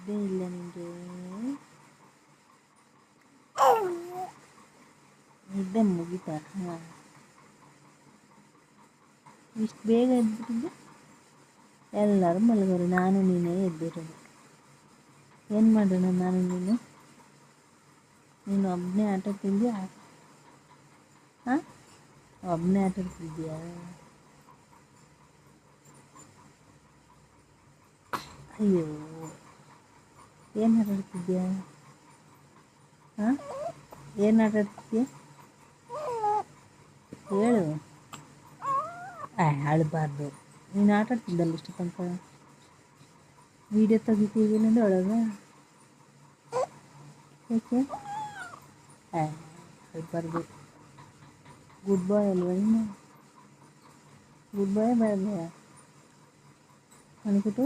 ನಿದ್ದೆ ಇಲ್ಲ ನಿಮಗೆ? ನಿದ್ದೆ ಮುಗಿತಾ? ಹಾಂ, ಇಷ್ಟು ಬೇಗ ಎದ್ಬಿಟ್ಟಿದ್ದೆ. ಎಲ್ಲರೂ ಮಲಗೋರು, ನಾನು ನೀನೇ ಎದ್ದಿರೋದು. ಏನು ಮಾಡೋಣ ನಾನು ನೀನು? ನೀನು ಒಬ್ಬನೇ ಆಟ ಆಡ್ತಿದ್ಯಾ? ಹಾಂ, ಒಬ್ಬನೇ ಆಟ ಆಡ್ತಿದ್ಯಾ? ಅಯ್ಯೋ, ಏನು ಆಟ ಆಡ್ತಿದ್ಯಾ? ಹಾಂ, ಏನು ಆಟ ಆಡ್ತಿದ್ಯಾ ಹೇಳು. ಅಳಬಾರ್ದು. ನೀನು ಆಟ ಆಡ್ತಿದ್ದಲ್ಲ ಇಷ್ಟು ತನಕ. ವೀಡಿಯೋ ತೆಗಿತೀವಿ ಅಂದರೆ ಒಳಗೆ ಯಾಕೆ? ಅಳಬಾರ್ದು. ಗುಡ್ ಬಾಯ್ ಅಲ್ವಾ ನೀನು? ಗುಡ್ ಬಾಯ್ ಬಾಯ್ ಬಾಯ್ ಅನ್ಬಿಟ್ಟು